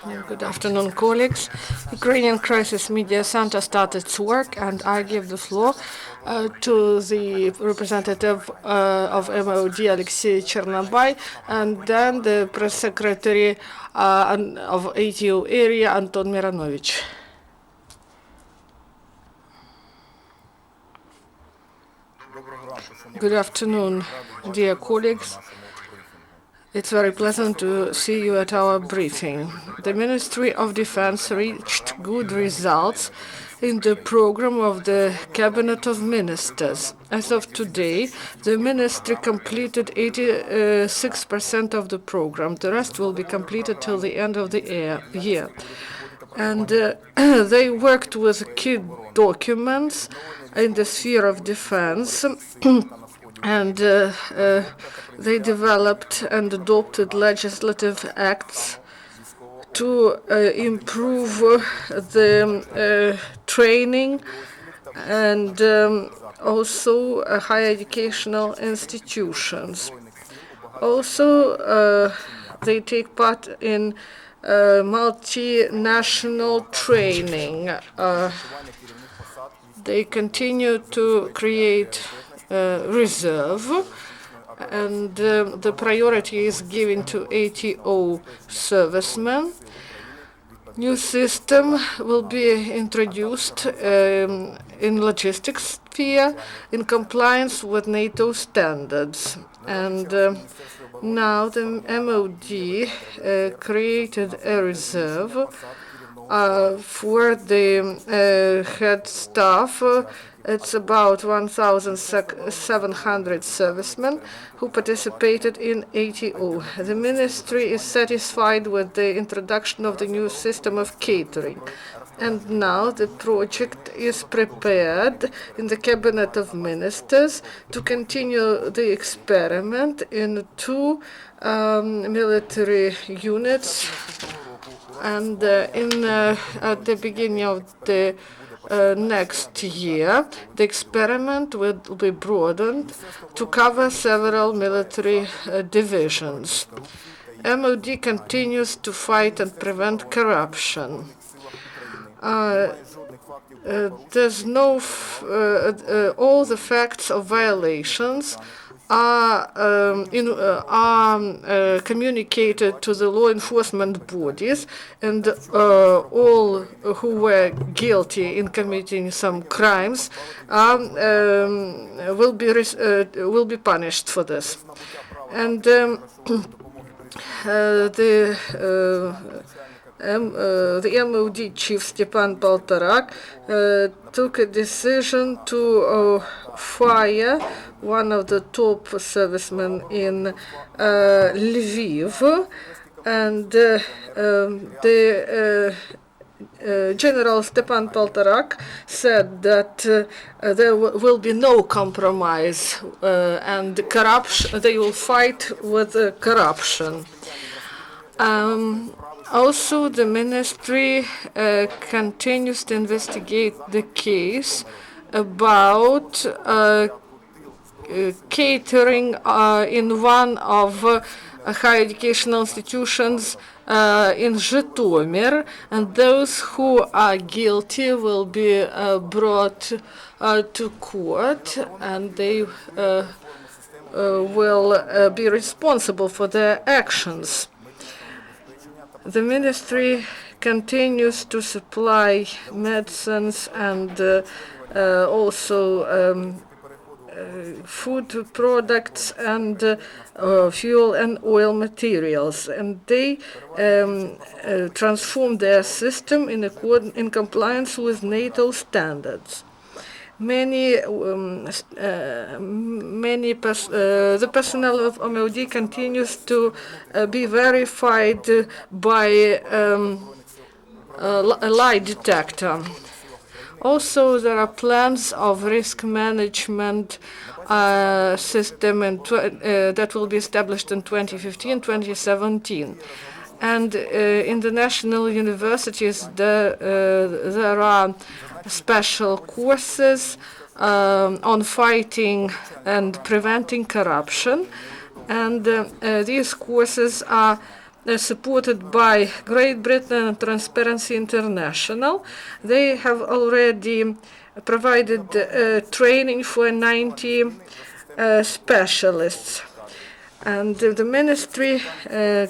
Good afternoon, colleagues. Ukrainian Crisis Media Center started its work, and I give the floor to the representative of MOD, Oleksiy Chornobay, and then the press secretary of ATO area, Anton Miranovich. Good afternoon, dear colleagues. It's very pleasant to see you at our briefing. The Ministry of Defense reached good results in the program of the Cabinet of Ministers. As of today, the ministry completed 86% of the program. The rest will be completed till the end of the year. And they worked with key documents in the sphere of defense. And they developed and adopted legislative acts to improve the training and also higher educational institutions. Also, they take part in multinational training. They continue to create reserve, and the priority is given to ATO servicemen. New system will be introduced in logistics sphere in compliance with NATO standards. And now the MOD created a reserve for the head staff. It's about 1,700 servicemen who participated in ATO. The ministry is satisfied with the introduction of the new system of catering. And now the project is prepared in the Cabinet of Ministers to continue the experiment in two military units. And at the beginning of the next year, the experiment will be broadened to cover several military divisions. MOD continues to fight and prevent corruption. There's no all the facts of violations are communicated to the law enforcement bodies, and all who were guilty in committing some crimes will be punished for this. And the MOD chief Stepan Poltorak took a decision to fire one of the top servicemen in Lviv, and the General Stepan Poltorak said that there will be no compromise and corruption. They will fight with corruption. Also, the ministry continues to investigate the case about catering in one of higher educational institutions in Zhytomyr, and those who are guilty will be brought to court, and they will be responsible for their actions. The ministry continues to supply medicines and also food products and fuel and oil materials, and they transform their system in compliance with NATO standards. The personnel of MOD continues to be verified by a lie detector. Also, there are plans of risk management system that will be established in 2015-2017. And in the national universities, there are special courses on fighting and preventing corruption. And these courses are supported by Great Britain and Transparency International. They have already provided training for 90 specialists. And the ministry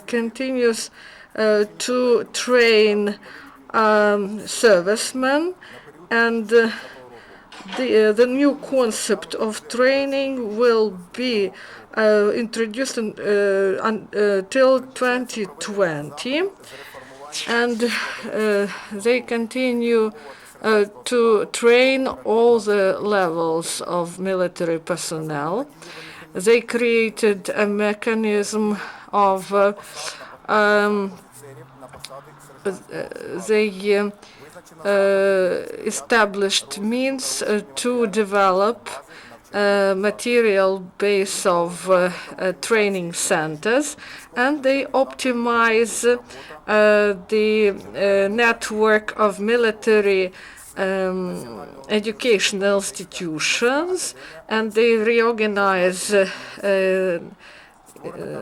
continues to train servicemen, and the new concept of training will be introduced until 2020, and they continue to train all the levels of military personnel. They created a mechanism of they established means to develop a material base of training centers, and they optimize the network of military educational institutions, and they reorganize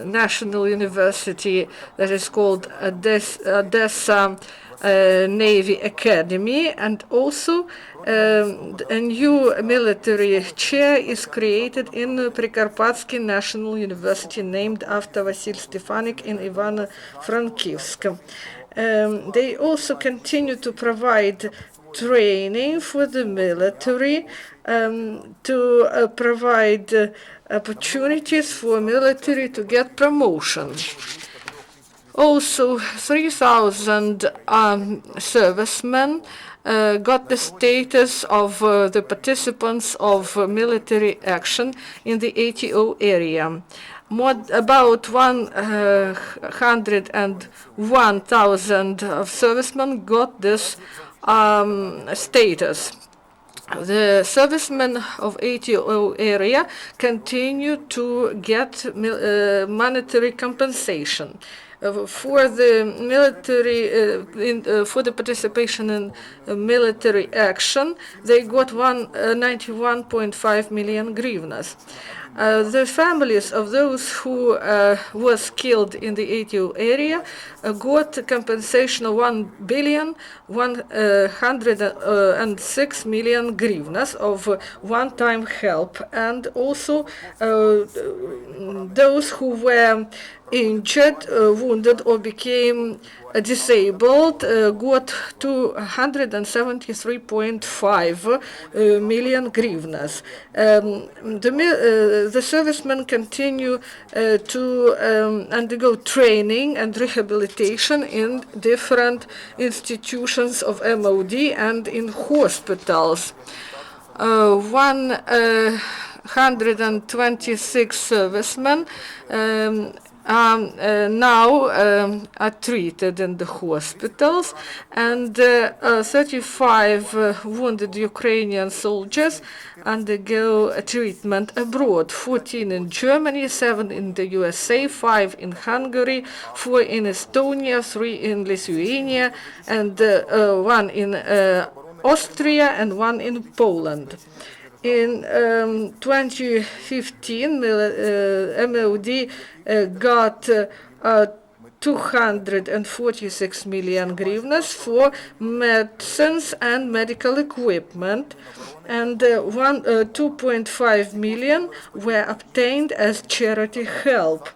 national university that is called Odessa Navy Academy, and also a new military chair is created in Prekarpatsky National University, named after Vasil Stefanik in Ivano-Frankivsk. They also continue to provide training for the military, to provide opportunities for military to get promotion. Also, 3,000 servicemen got the status of the participants of military action in the ATO area. About 101,000 of servicemen got this status. The servicemen of ATO area continue to get monetary compensation. For the military, for the participation in military action, they got 91.5 million hryvnias. The families of those who was killed in the ATO area got compensation of 1,106 million hryvnias of one-time help, and also those who were injured, wounded, or became disabled got 273.5 million hryvnias. The servicemen continue to undergo training and rehabilitation in different institutions of MOD and in hospitals. 126 servicemen now are treated in the hospitals, and 35 wounded Ukrainian soldiers undergo treatment abroad, 14 in Germany, 7 in the USA, 5 in Hungary, 4 in Estonia, 3 in Lithuania, and 1 in Austria, and 1 in Poland. In 2015, MOD got 246 million hryvnias for medicines and medical equipment, and 2.5 million were obtained as charity help.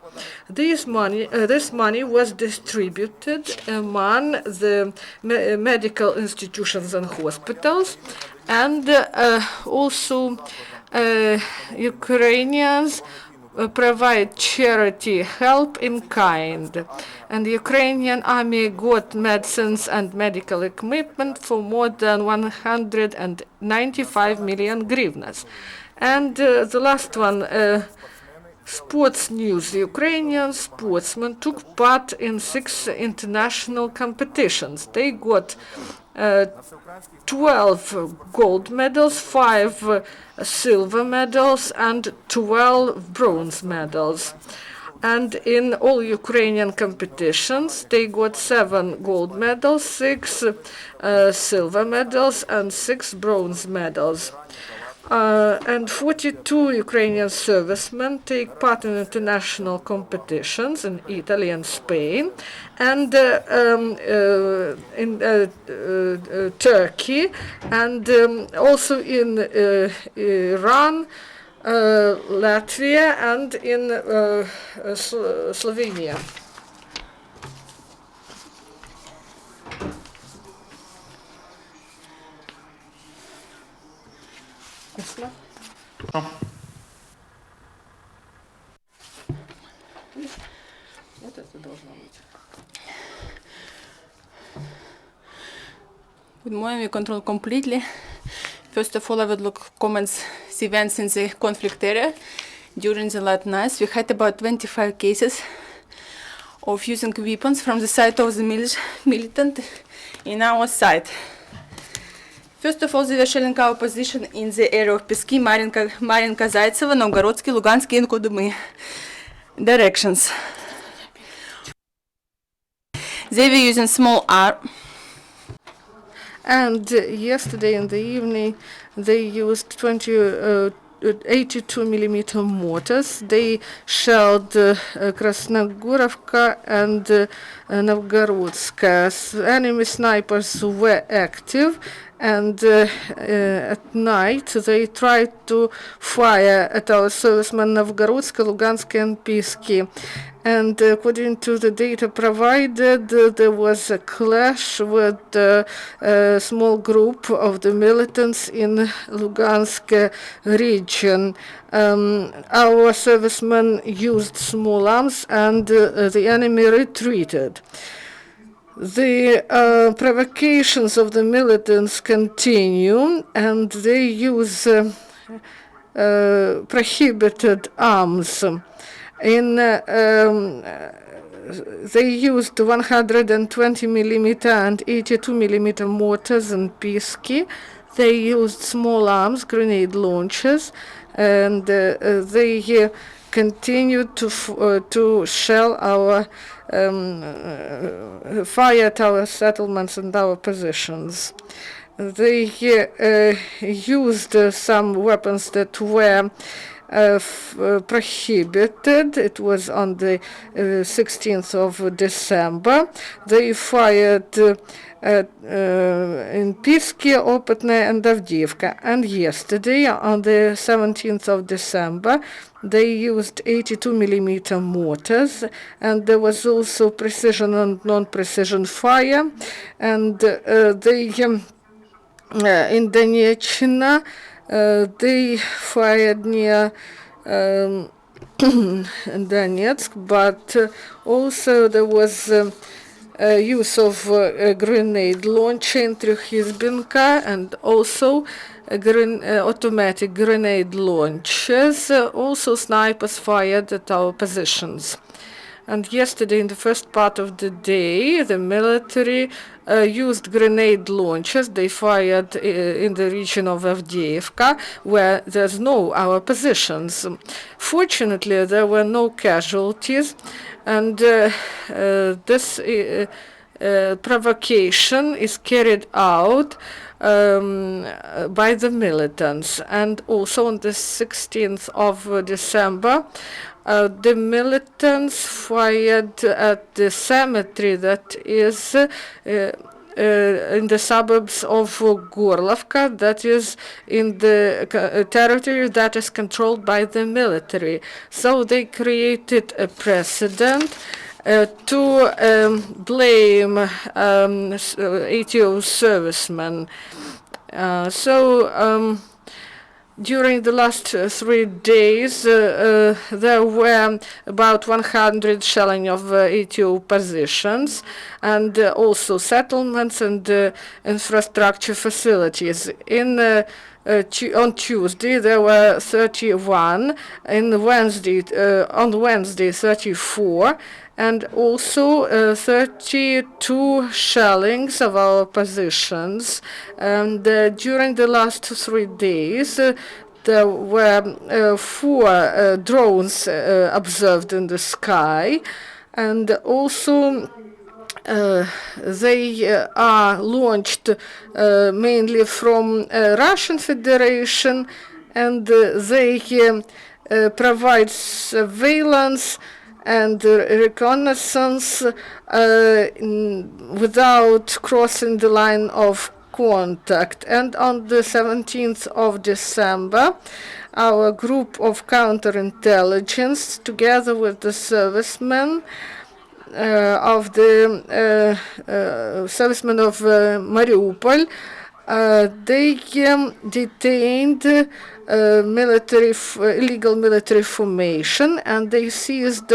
This money was distributed among the medical institutions and hospitals, and also Ukrainians provide charity help in kind. And the Ukrainian army got medicines and medical equipment for more than 195 million hryvnias. And the last one, sports news. The Ukrainian sportsmen took part in 6 international competitions. They got 12 gold medals, 5 silver medals, and 12 bronze medals. And in all Ukrainian competitions, they got 7 gold medals, 6 silver medals, and 6 bronze medals. and 42 Ukrainian servicemen take part in international competitions in Italy and Spain, and in Turkey, and also in Iran, Latvia, and in Slovenia. Good morning, we control completely. First of all, I would look comments, events in the conflict area. During the last nights, we had about 25 cases of using weapons from the side of the militant in our side. First of all, they were shelling our position in the area of Peski, Marinka, Zaitsevo, Novgorodsky, Lugansky, and Kodumy directions. They were using small arms. And yesterday in the evening, they used 82 millimeter mortars. They shelled Krasnogorovka and Novgorodska. Enemy snipers were active, and at night they tried to fire at our servicemen Novgorodska, Lugansk, and Pisky. And according to the data provided, there was a clash with a small group of the militants in Lugansk region. Our servicemen used small arms, and the enemy retreated. The provocations of the militants continue, and they use prohibited arms. They used 120 millimeter and 82 millimeter mortars in Pisky. They used small arms, grenade launchers, and they continued to shell our fire at our settlements and our positions. They used some weapons that were prohibited. It was on the 16th of December. They fired in Pisky, Opetne, and Avdiivka. And yesterday, on the 17th of December, they used 82 millimeter mortars, and there was also precision and non-precision fire. And they in Donetsk, they fired near Donetsk, but also there was use of grenade launcher in Trykhizbenka, and also automatic grenade launchers. Also snipers fired at our positions. And yesterday, in the first part of the day, the military used grenade launchers. They fired in the region of Avdiivka, where there's no our positions. Fortunately, there were no casualties, and this provocation is carried out by the militants. And also on the 16th of December, the militants fired at the cemetery that is in the suburbs of Gorlovka, that is in the territory that is controlled by the military. So they created a precedent to blame ATO servicemen. During the last 3 days, there were about 100 shelling of ATO positions, and also settlements and infrastructure facilities. On Tuesday, there were 31, on Wednesday 34, and also 32 shellings of our positions. And during the last 3 days, there were 4 drones observed in the sky, and also they are launched mainly from Russian Federation and they provide surveillance and reconnaissance without crossing the line of contact. And on the 17th of December, our group of counterintelligence, together with the servicemen of Mariupol, they detained illegal military formation, and they seized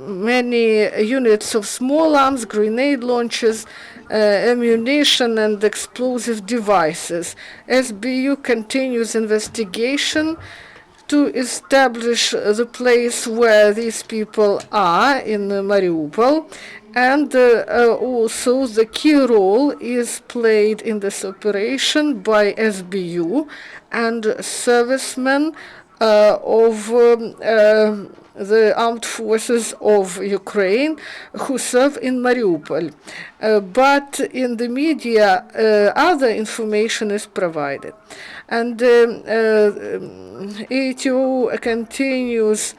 many units of small arms, grenade launchers, ammunition, and explosive devices. SBU continues investigation to establish the place where these people are in Mariupol, and also the key role is played in this operation by SBU and servicemen of the armed forces of Ukraine who serve in Mariupol. But in the media, other information is provided. And ATO continues,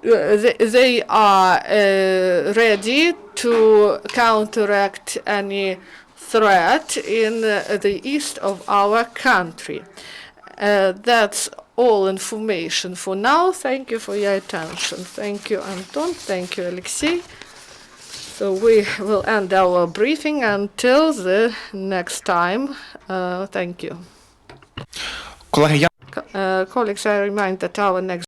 they are ready to counteract any threat in the east of our country. That's all information for now. Thank you for your attention. Thank you, Anton. Thank you, Oleksiy. So we will end our briefing until the next time. Thank you. Colleagues, I remind that our next